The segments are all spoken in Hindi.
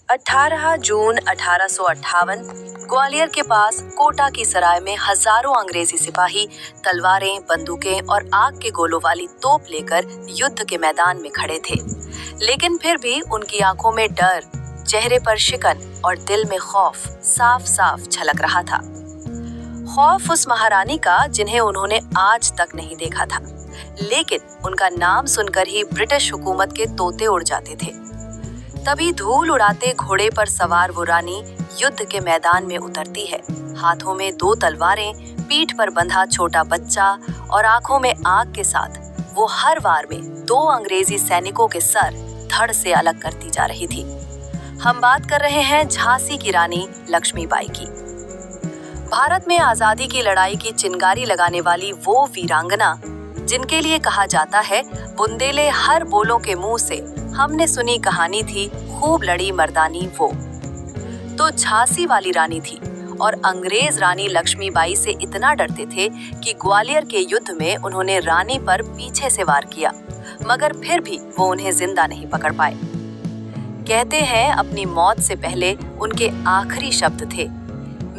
18 जून 1858 ग्वालियर के पास कोटा की सराय में हजारों अंग्रेजी सिपाही तलवारें, बंदूकें और आग के गोलों वाली तोप लेकर युद्ध के मैदान में खड़े थे। लेकिन फिर भी उनकी आंखों में डर, चेहरे पर शिकन और दिल में खौफ साफ साफ झलक रहा था। खौफ उस महारानी का जिन्हें उन्होंने आज तक नहीं देखा था, लेकिन उनका नाम सुनकर ही ब्रिटिश हुकूमत के तोते उड़ जाते थे। तभी धूल उड़ाते घोड़े पर सवार वो रानी युद्ध के मैदान में उतरती है। हाथों में 2 तलवारें, पीठ पर बंधा छोटा बच्चा और आंखों में आग के साथ वो हर वार में 2 अंग्रेजी सैनिकों के सर धड़ से अलग करती जा रही थी। हम बात कर रहे हैं झांसी की रानी लक्ष्मीबाई की। भारत में आजादी की लड़ाई की चिंगारी लगाने वाली वो वीरांगना जिनके लिए कहा जाता है बुंदेले हर बोलों के मुंह से हमने सुनी कहानी थी, खूब लड़ी मर्दानी वो तो झांसी वाली रानी थी। और अंग्रेज रानी लक्ष्मीबाई से इतना डरते थे कि ग्वालियर के युद्ध में उन्होंने रानी पर पीछे से वार किया, मगर फिर भी वो उन्हें जिंदा नहीं पकड़ पाए। कहते हैं अपनी मौत से पहले उनके आखिरी शब्द थे,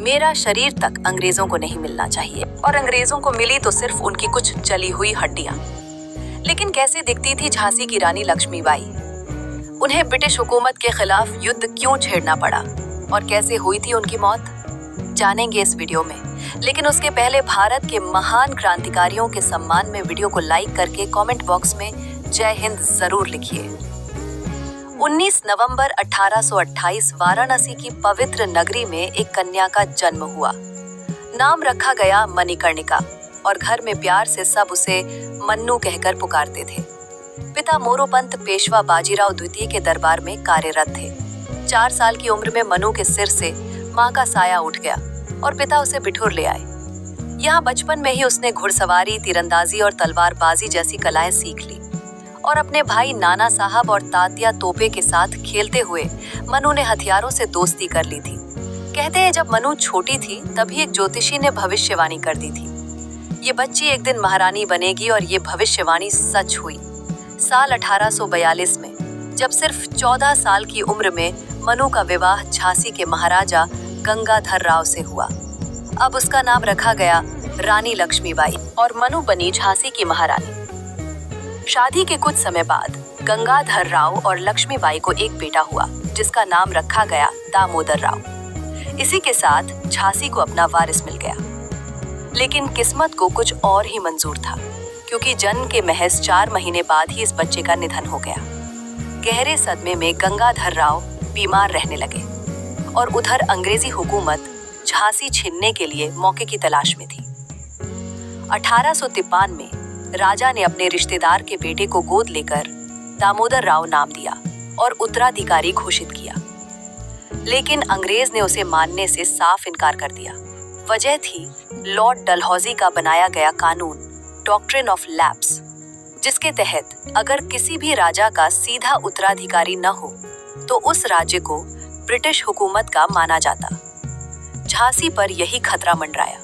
मेरा शरीर तक अंग्रेजों को नहीं मिलना चाहिए। और अंग्रेजों को मिली तो सिर्फ उनकी कुछ जली हुई हड्डियां। लेकिन कैसे दिखती थी झांसी की रानी लक्ष्मीबाई? उन्हें ब्रिटिश हुकूमत के खिलाफ युद्ध क्यों छेड़ना पड़ा और कैसे हुई थी उनकी मौत, जानेंगे इस वीडियो में। लेकिन उसके पहले भारत के महान क्रांतिकारियों के सम्मान में वीडियो को लाइक करके कमेंट बॉक्स में जय हिंद जरूर लिखिए। 19 नवंबर 1828 वाराणसी की पवित्र नगरी में एक कन्या का जन्म हुआ। नाम रखा गया मणिकर्णिका और घर में प्यार से सब उसे मन्नू कहकर पुकारते थे। पिता मोरोपंत पेशवा बाजीराव द्वितीय के दरबार में कार्यरत थे। 4 साल की उम्र में मनु के सिर से मां का साया उठ गया और पिता उसे बिठूर ले आए। यहाँ बचपन में ही उसने घुड़सवारी, तीरंदाजी और तलवारबाजी जैसी कलाएं सीख ली और अपने भाई नाना साहब और तात्या तोपे के साथ खेलते हुए मनु ने हथियारों से दोस्ती कर ली थी। कहते हैं जब मनु छोटी थी तभी एक ज्योतिषी ने भविष्यवाणी कर दी थी, ये बच्ची एक दिन महारानी बनेगी, और ये भविष्यवाणी सच हुई। साल 1842 में जब सिर्फ 14 साल की उम्र में मनु का विवाह झांसी के महाराजा गंगाधर राव से हुआ। अब उसका नाम रखा गया रानी लक्ष्मीबाई और मनु बनी झांसी की महारानी। शादी के कुछ समय बाद गंगाधर राव और लक्ष्मीबाई को एक बेटा हुआ जिसका नाम रखा गया दामोदर राव। इसी के साथ झांसी को अपना वारिस मिल गया। लेकिन किस्मत को कुछ और ही मंजूर था, क्योंकि जन्म के महज 4 महीने बाद ही इस बच्चे का निधन हो गया। गहरे सदमे में गंगाधर राव बीमार रहने लगे और उधर अंग्रेजी हुकूमत झांसी छीनने के लिए मौके की तलाश में थी। 1853 में राजा ने अपने रिश्तेदार के बेटे को गोद लेकर दामोदर राव नाम दिया और उत्तराधिकारी घोषित किया। लेकिन अंग्रेज ने उसे मानने से साफ इनकार कर दिया। वजह थी लॉर्ड डलहौजी का बनाया गया कानून डॉक्ट्रिन ऑफ लैप्स, जिसके तहत अगर किसी भी राजा का सीधा उत्तराधिकारी न हो तो उस राज्य को ब्रिटिश हुकूमत का माना जाता। झांसी पर यही खतरा मंडराया।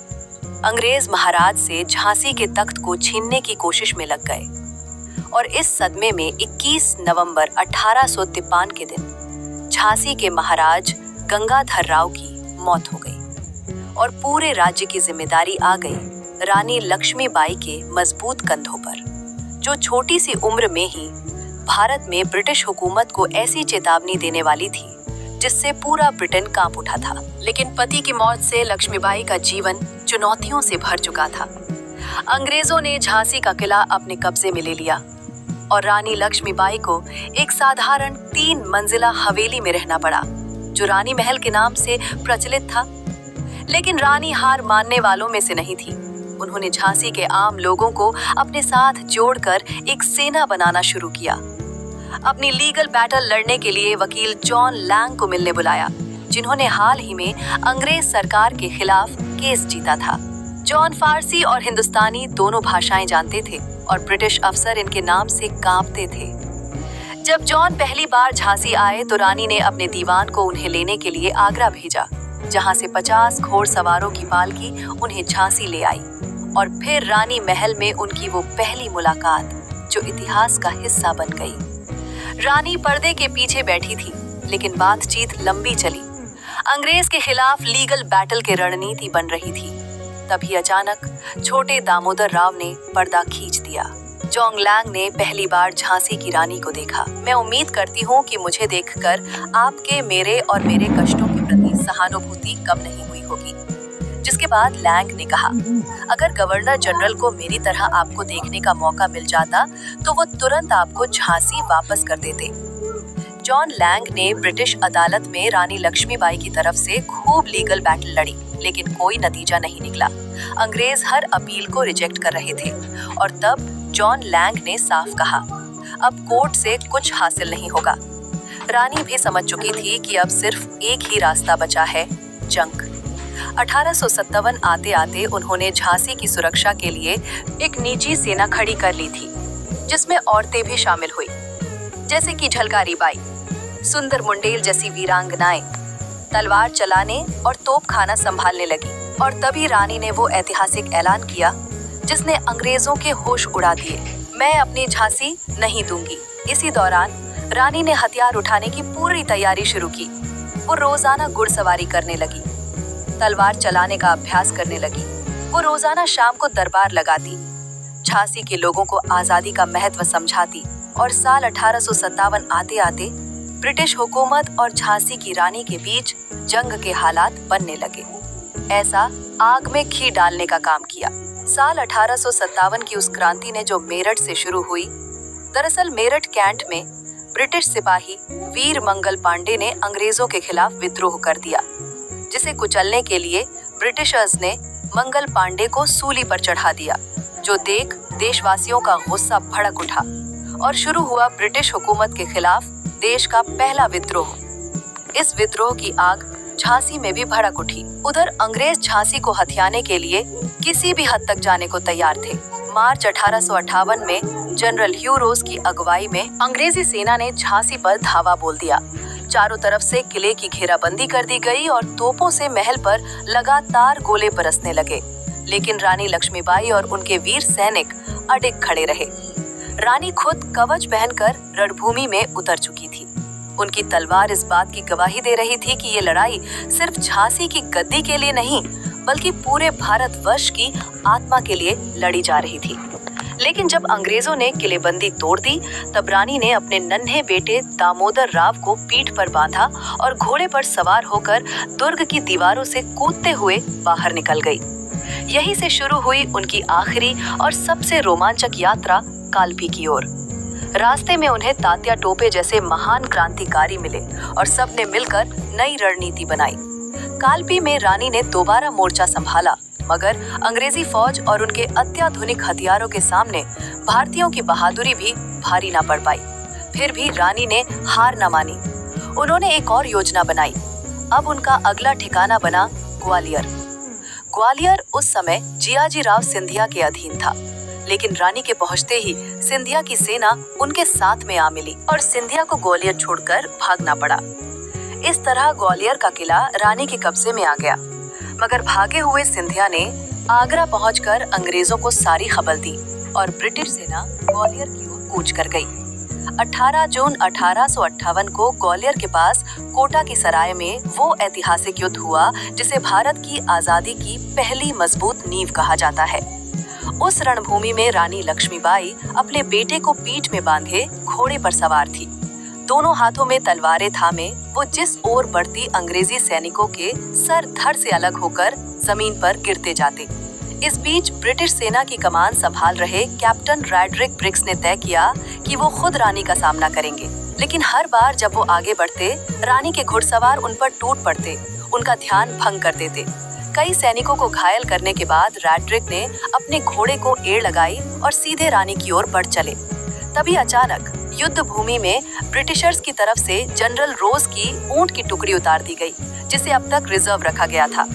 अंग्रेज महाराज से झांसी के तख्त को छीनने की कोशिश में लग गए और इस सदमे में 21 नवंबर 1853 के दिन झांसी के महाराज गंगाधर राव की मौत हो गई और पूरे राज्य की जिम्मेदारी आ गई रानी लक्ष्मीबाई के मजबूत कंधों पर, जो छोटी सी उम्र में ही भारत में ब्रिटिश हुकूमत को ऐसी चेतावनी देने वाली थी जिससे पूरा ब्रिटेन कांप उठा था। लेकिन पति की मौत से लक्ष्मीबाई का जीवन चुनौतियों से भर चुका था। अंग्रेजों ने झांसी का किला अपने कब्जे में ले लिया और रानी लक्ष्मीबाई को एक साधारण 3 मंजिला हवेली में रहना पड़ा, जो रानी महल के नाम से प्रचलित था। लेकिन रानी हार मानने वालों में से नहीं थी। उन्होंने झांसी के आम लोगों को अपने साथ जोड़कर एक सेना बनाना शुरू किया। अपनी लीगल बैटल लड़ने के लिए वकील जॉन लैंग को मिलने बुलाया, जिन्होंने हाल ही में अंग्रेज सरकार के खिलाफ केस जीता था। जॉन फारसी और हिंदुस्तानी दोनों भाषाएं जानते थे और ब्रिटिश अफसर इनके नाम से कांपते थे। जब जॉन पहली बार झांसी आए तो रानी ने अपने दीवान को उन्हें लेने के लिए आगरा भेजा, जहां से 50 घोड़सवारों की पालकी उन्हें झांसी ले आई और फिर रानी महल में उनकी वो पहली मुलाकात जो इतिहास का हिस्सा बन गई। रानी पर्दे के पीछे बैठी थी, लेकिन बातचीत लंबी चली। अंग्रेज के खिलाफ लीगल बैटल की रणनीति बन रही थी। तभी अचानक छोटे दामोदर राव ने पर्दा खींच दिया। जोंग लैंग ने पहली बार झांसी की रानी को देखा। मैं उम्मीद करती हूँ कि मुझे देखकर आपके, मेरे और मेरे कष्टों के प्रति सहानुभूति कम नहीं हुई होगी। जिसके बाद लैंग ने कहा, अगर गवर्नर जनरल को मेरी तरह आपको देखने का मौका मिल जाता तो वो तुरंत आपको झांसी वापस कर देते। जॉन लैंग ने ब्रिटिश अदालत में रानी लक्ष्मीबाई की तरफ से खूब लीगल बैटल लड़ी, लेकिन कोई नतीजा नहीं निकला। अंग्रेज हर अपील को रिजेक्ट कर रहे थे और तब जॉन लैंग ने साफ कहा, अब कोर्ट से कुछ हासिल नहीं होगा। रानी भी समझ चुकी थी कि अब सिर्फ एक ही रास्ता बचा है, जंग। 1857 आते आते उन्होंने झांसी की सुरक्षा के लिए एक निजी सेना खड़ी कर ली थी, जिसमें औरतें भी शामिल हुई, जैसे कि झलकारी बाई, सुंदर मुंडेल जैसी वीरांगनाएं तलवार चलाने और तोपखाना संभालने लगी। और तभी रानी ने वो ऐतिहासिक ऐलान किया जिसने अंग्रेजों के होश उड़ा दिए, मैं अपनी झांसी नहीं दूंगी। इसी दौरान रानी ने हथियार उठाने की पूरी तैयारी शुरू की। वो रोजाना घुड़सवारी करने लगी, तलवार चलाने का अभ्यास करने लगी। वो रोजाना शाम को दरबार लगाती, झांसी के लोगों को आजादी का महत्व समझाती। और साल 1857 आते आते ब्रिटिश हुकूमत और झांसी की रानी के बीच जंग के हालात बनने लगे। ऐसा आग में घी डालने का काम किया। साल 1857 की उस क्रांति ने जो मेरठ से शुरू हुई, दरअसल मेरठ कैंट में ब्रिटिश सिपाही वीर मंगल पांडे ने अंग्रेजों के खिलाफ विद्रोह कर दिया, जिसे कुचलने के लिए ब्रिटिशर्स ने मंगल पांडे को सूली पर चढ़ा दिया, जो देख देशवासियों का गुस्सा भड़क उठा और शुरू हुआ ब्रिटिश हुकूमत के खिलाफ देश का पहला विद्रोह। इस विद्रोह की आग झांसी में भी भड़क उठी। उधर अंग्रेज झांसी को हथियाने के लिए किसी भी हद तक जाने को तैयार थे। मार्च 1858 में जनरल ह्यू रोज की अगुवाई में अंग्रेजी सेना ने झांसी पर धावा बोल दिया। चारों तरफ से किले की घेराबंदी कर दी गई और तोपों से महल पर लगातार गोले बरसने लगे, लेकिन रानी लक्ष्मीबाई और उनके वीर सैनिक अडिग खड़े रहे। रानी खुद कवच पहनकर रणभूमि में उतर चुकी थी। उनकी तलवार इस बात की गवाही दे रही थी कि ये लड़ाई सिर्फ झांसी की गद्दी के लिए नहीं, बल्कि पूरे भारतवर्ष की आत्मा के लिए लड़ी जा रही थी। लेकिन जब अंग्रेजों ने किलेबंदी तोड़ दी, तब रानी ने अपने नन्हे बेटे दामोदर राव को पीठ पर बांधा और घोड़े पर सवार होकर दुर्ग की दीवारों से कूदते हुए बाहर निकल गई। यहीं से शुरू हुई उनकी आखिरी और सबसे रोमांचक यात्रा कालपी की ओर। रास्ते में उन्हें तात्या टोपे जैसे महान क्रांतिकारी मिले और सबने मिलकर नई रणनीति बनाई। कालपी में रानी ने दोबारा मोर्चा संभाला, मगर अंग्रेजी फौज और उनके अत्याधुनिक हथियारों के सामने भारतीयों की बहादुरी भी भारी ना पड़ पाई। फिर भी रानी ने हार न मानी। उन्होंने एक और योजना बनाई। अब उनका अगला ठिकाना बना ग्वालियर। ग्वालियर उस समय जियाजी राव सिंधिया के अधीन था, लेकिन रानी के पहुंचते ही सिंधिया की सेना उनके साथ में आ मिली और सिंधिया को ग्वालियर छोड़कर भागना पड़ा। इस तरह ग्वालियर का किला रानी के कब्जे में आ गया, मगर भागे हुए सिंधिया ने आगरा पहुंचकर अंग्रेजों को सारी खबर दी और ब्रिटिश सेना ग्वालियर की ओर कूच कर गई। 18 जून 1858 को ग्वालियर के पास कोटा की सराय में वो ऐतिहासिक युद्ध हुआ जिसे भारत की आजादी की पहली मजबूत नींव कहा जाता है। उस रणभूमि में रानी लक्ष्मीबाई अपने बेटे को पीठ में बांधे घोड़े पर सवार थी। दोनों हाथों में तलवारें थामे वो जिस ओर बढ़ती अंग्रेजी सैनिकों के सर धड़ से अलग होकर जमीन पर गिरते जाते। इस बीच ब्रिटिश सेना की कमान संभाल रहे कैप्टन रैड्रिक ब्रिक्स ने तय किया कि वो खुद रानी का सामना करेंगे, लेकिन हर बार जब वो आगे बढ़ते, रानी के घुड़सवार उन पर टूट पड़ते, उनका ध्यान भंग कर देते। कई सैनिकों को घायल करने के बाद रैड्रिक ने अपने घोड़े को एड़ लगाई और सीधे रानी की ओर बढ़ चले। तभी अचानक युद्ध भूमि में ब्रिटिशर्स की तरफ से जनरल रोज की ऊंट की टुकड़ी उतार दी गई, जिसे अब तक रिजर्व रखा गया था।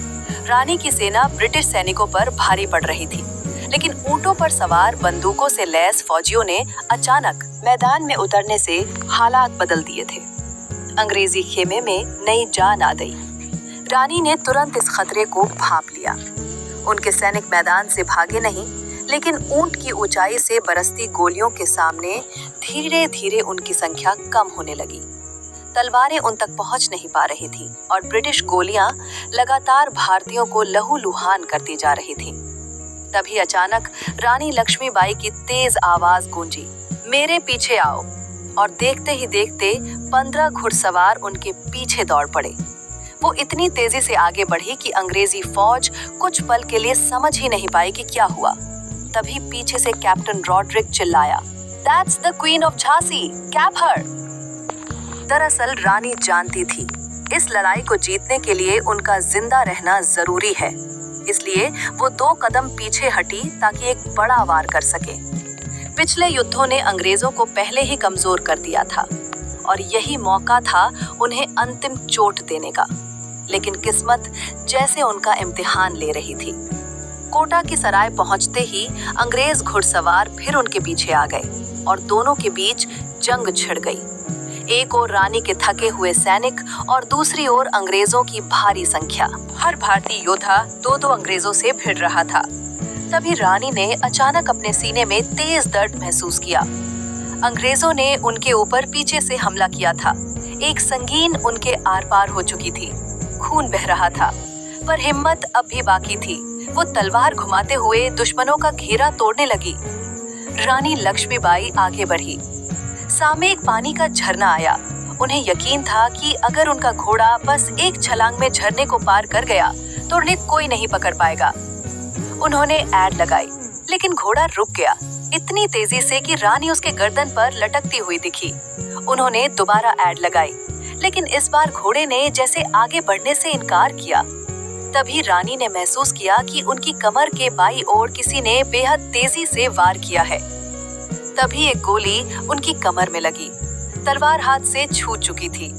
रानी की सेना ब्रिटिश सैनिकों पर भारी पड़ रही थी, लेकिन ऊंटों पर सवार बंदूकों से लैस फौजियों ने अचानक मैदान में उतरने से हालात बदल दिए थे। अंग्रेजी खेमे में नई जान आ गई। रानी ने तुरंत इस खतरे को भांप लिया। उनके सैनिक मैदान से भागे नहीं, लेकिन ऊंट की ऊंचाई से बरसती गोलियों के सामने धीरे धीरे उनकी संख्या कम होने लगी। तलवारें उन तक पहुंच नहीं पा रही थी और ब्रिटिश गोलियां लगातार भारतीयों को लहूलुहान करती जा रही थी। तभी अचानक रानी लक्ष्मीबाई की तेज आवाज गूंजी, मेरे पीछे आओ। और देखते ही देखते 15 घुड़सवार उनके पीछे दौड़ पड़े। वो इतनी तेजी से आगे बढ़ी कि अंग्रेजी फौज कुछ पल के लिए समझ ही नहीं पाई कि क्या हुआ। तभी पीछे से कैप्टन रॉड्रिक चिल्लाया, that's the queen of Jhansi, capture. दरअसल रानी जानती थी इस लड़ाई को जीतने के लिए उनका जिंदा रहना जरूरी है, इसलिए वो 2 कदम पीछे हटी ताकि एक बड़ा वार कर सके। पिछले युद्धों ने अंग्रेजों को पहले ही कमजोर कर दिया था और यही मौका था उन्हें अंतिम चोट देने का। लेकिन किस्मत जैसे उनका इम्तिहान ले रही थी। कोटा की सराय पहुंचते ही अंग्रेज घुड़सवार फिर उनके पीछे आ गए और दोनों के बीच जंग छिड़ गई। एक ओर रानी के थके हुए सैनिक और दूसरी ओर अंग्रेजों की भारी संख्या। हर भारतीय योद्धा 2-2 अंग्रेजों से भिड़ रहा था। तभी रानी ने अचानक अपने सीने में तेज दर्द महसूस किया। अंग्रेजों ने उनके ऊपर पीछे से हमला किया था। एक संगीन उनके आर पार हो चुकी थी, खून बह रहा था, पर हिम्मत अब भी बाकी थी। वो तलवार घुमाते हुए दुश्मनों का घेरा तोड़ने लगी। रानी लक्ष्मीबाई आगे बढ़ी। सामने एक पानी का झरना आया। उन्हें यकीन था कि अगर उनका घोड़ा बस एक छलांग में झरने को पार कर गया तो उन्हें कोई नहीं पकड़ पाएगा। उन्होंने ऐड लगाई, लेकिन घोड़ा रुक गया इतनी तेजी से कि रानी उसके गर्दन पर लटकती हुई दिखी। उन्होंने दोबारा ऐड लगाई, लेकिन इस बार घोड़े ने जैसे आगे बढ़ने से इनकार किया। तभी रानी ने महसूस किया कि उनकी कमर के बाईं ओर किसी ने बेहद तेजी से वार किया है। तभी एक गोली उनकी कमर में लगी। तलवार हाथ से छूट चुकी थी,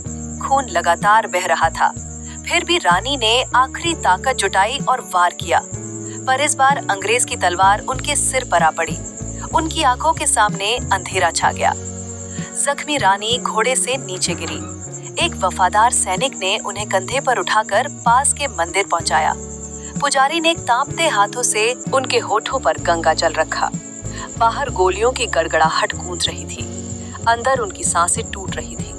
खून लगातार बह रहा था। फिर भी रानी ने आखिरी ताकत जुटाई और वार किया, पर इस बार अंग्रेज की तलवार उनके सिर पर आ पड़ी। उनकी आंखों के सामने अंधेरा छा गया। जख्मी रानी घोड़े से नीचे गिरी। एक वफादार सैनिक ने उन्हें कंधे पर उठाकर पास के मंदिर पहुंचाया। पुजारी ने कांपते हाथों से उनके होठों पर गंगा जल रखा। बाहर गोलियों की गड़गड़ाहट गूंज रही थी, अंदर उनकी सांसें टूट रही थी।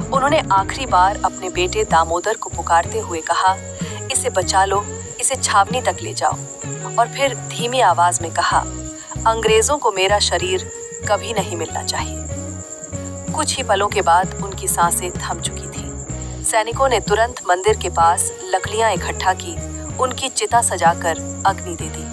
उन्होंने आखिरी बार अपने बेटे दामोदर को पुकारते हुए कहा, इसे बचा लो, इसे छावनी तक ले जाओ। और फिर धीमी आवाज में कहा, अंग्रेजों को मेरा शरीर कभी नहीं मिलना चाहिए। कुछ ही पलों के बाद उनकी सांसें थम चुकी थी। सैनिकों ने तुरंत मंदिर के पास लकड़ियां इकट्ठा की, उनकी चिता सजाकर अग्नि दे दी।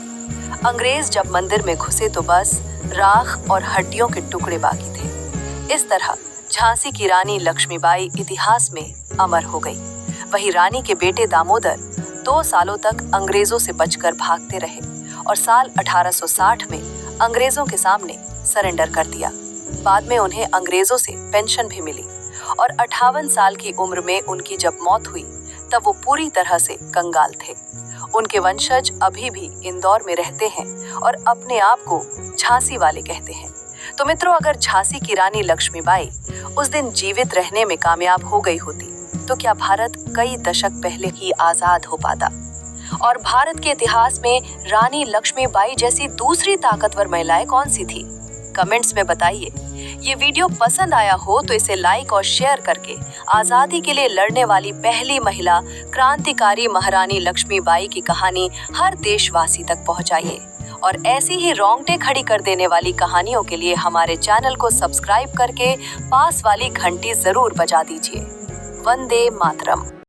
अंग्रेज जब मंदिर में घुसे तो बस राख और हड्डियों के टुकड़े बाकी थे। इस तरह झांसी की रानी लक्ष्मीबाई इतिहास में अमर हो गई। वही रानी के बेटे दामोदर 2 सालों तक अंग्रेजों से बचकर भागते रहे और साल 1860 में अंग्रेजों के सामने सरेंडर कर दिया। बाद में उन्हें अंग्रेजों से पेंशन भी मिली और 58 साल की उम्र में उनकी जब मौत हुई तब वो पूरी तरह से कंगाल थे। उनके वंशज अभी भी इंदौर में रहते हैं और अपने आप को झांसी वाले कहते हैं। तो मित्रों, अगर झांसी की रानी लक्ष्मीबाई उस दिन जीवित रहने में कामयाब हो गई होती तो क्या भारत कई दशक पहले ही आजाद हो पाता? और भारत के इतिहास में रानी लक्ष्मीबाई जैसी दूसरी ताकतवर महिलाएं कौन सी थी? कमेंट्स में बताइए। ये वीडियो पसंद आया हो तो इसे लाइक और शेयर करके आजादी के लिए लड़ने वाली पहली महिला क्रांतिकारी महारानी लक्ष्मीबाई की कहानी हर देशवासी तक पहुंचाइए। और ऐसी ही रोंगटे खड़ी कर देने वाली कहानियों के लिए हमारे चैनल को सब्सक्राइब करके पास वाली घंटी जरूर बजा दीजिए। वंदे मातरम।